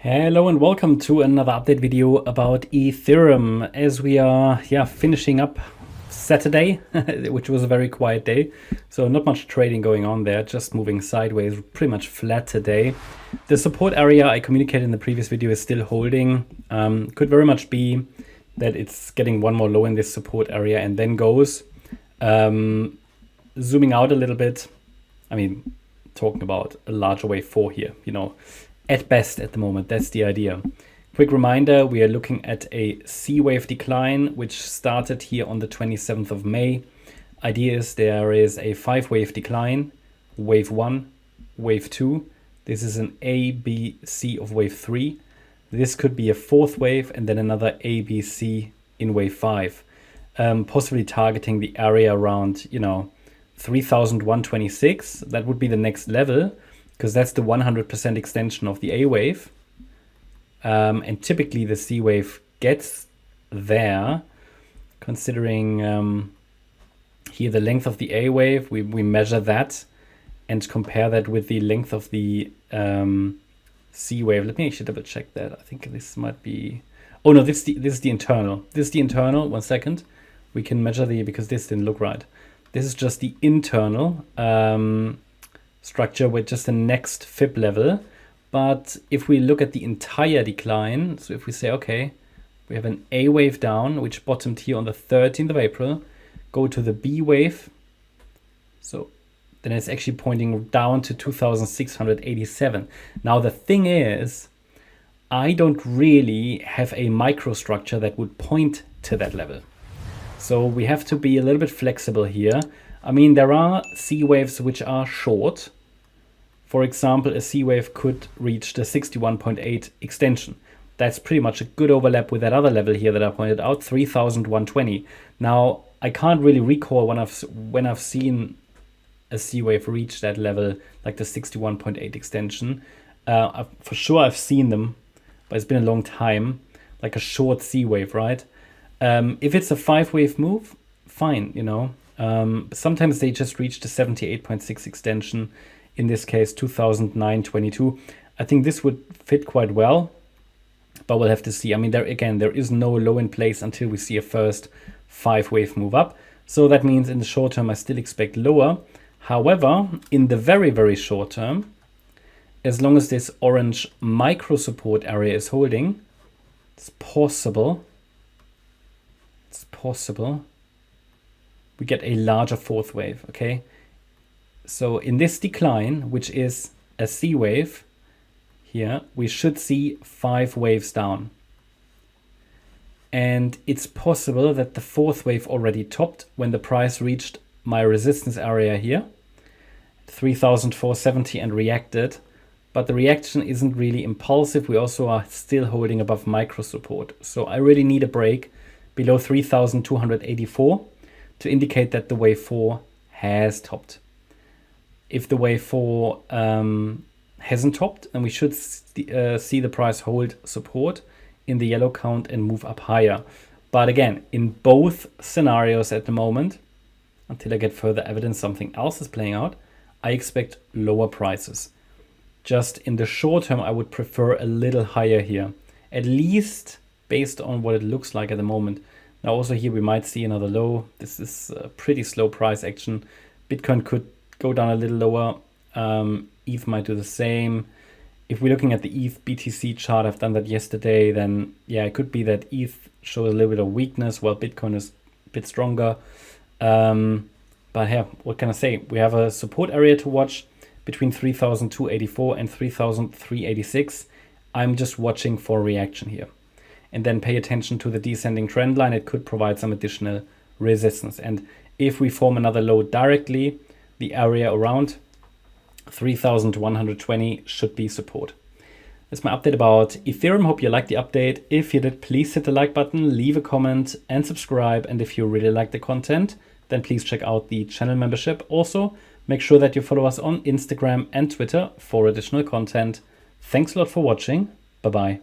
Hello and welcome to another update video about Ethereum as we are finishing up Saturday, which was a very quiet day. So not much trading going on there, just moving sideways, pretty much flat today. The support area I communicated in the previous video is still holding. Could very much be that it's getting one more low in this support area and then goes. Zooming out a little bit, I mean, talking about a larger wave 4 here, at best at the moment, that's the idea. Quick reminder, we are looking at a C wave decline, which started here on the 27th of May. Idea is there is a 5-wave decline, wave 1, wave 2. This is an A, B, C of wave 3. This could be a 4th wave and then another A, B, C in wave 5. Possibly targeting the area around, 3,126. That would be the next level, because that's the 100% extension of the A wave. And typically the C wave gets there, considering here the length of the A wave, we measure that and compare that with the length of the C wave. Let me actually double check that. I think this might be, oh no, this is the internal. This is the internal, 1 second. We can measure because this didn't look right. This is just the internal structure with just the next fib level. But if we look at the entire decline, so if we say, okay, we have an A wave down, which bottomed here on the 13th of April, go to the B wave. So then it's actually pointing down to 2,687. Now the thing is, I don't really have a microstructure that would point to that level. So we have to be a little bit flexible here. I mean, there are C waves which are short. For example, a C wave could reach the 61.8 extension. That's pretty much a good overlap with that other level here that I pointed out, 3,120. Now, I can't really recall when I've seen a C wave reach that level, like the 61.8 extension. For sure, I've seen them, but it's been a long time, like a short C wave, right? If it's a 5-wave move, fine, sometimes they just reach the 78.6 extension. In this case, 2009-22. I think this would fit quite well, but we'll have to see. I mean, there is no low in place until we see a first 5-wave move up. So that means in the short term, I still expect lower. However, in the very, very short term, as long as this orange micro support area is holding, it's possible we get a larger 4th wave, okay? So in this decline, which is a C wave here, we should see 5 waves down. And it's possible that the 4th wave already topped when the price reached my resistance area here, 3,470, and reacted. But the reaction isn't really impulsive. We also are still holding above micro support. So I really need a break below 3,284 to indicate that the wave 4 has topped. If the wave 4 hasn't topped, then we should see the price hold support in the yellow count and move up higher. But again, in both scenarios at the moment, until I get further evidence something else is playing out, I expect lower prices. Just in the short term, I would prefer a little higher here, at least based on what it looks like at the moment. Now also here we might see another low. This is a pretty slow price action. Bitcoin could go down a little lower. ETH might do the same. If we're looking at the ETH BTC chart, I've done that yesterday, then yeah, it could be that ETH shows a little bit of weakness while Bitcoin is a bit stronger. But yeah, what can I say? We have a support area to watch between 3,284 and 3,386. I'm just watching for reaction here. And then pay attention to the descending trend line. It could provide some additional resistance. And if we form another low directly, the area around 3,120 should be support. That's my update about Ethereum. Hope you liked the update. If you did, please hit the like button, leave a comment and subscribe. And if you really like the content, then please check out the channel membership. Also, make sure that you follow us on Instagram and Twitter for additional content. Thanks a lot for watching. Bye-bye.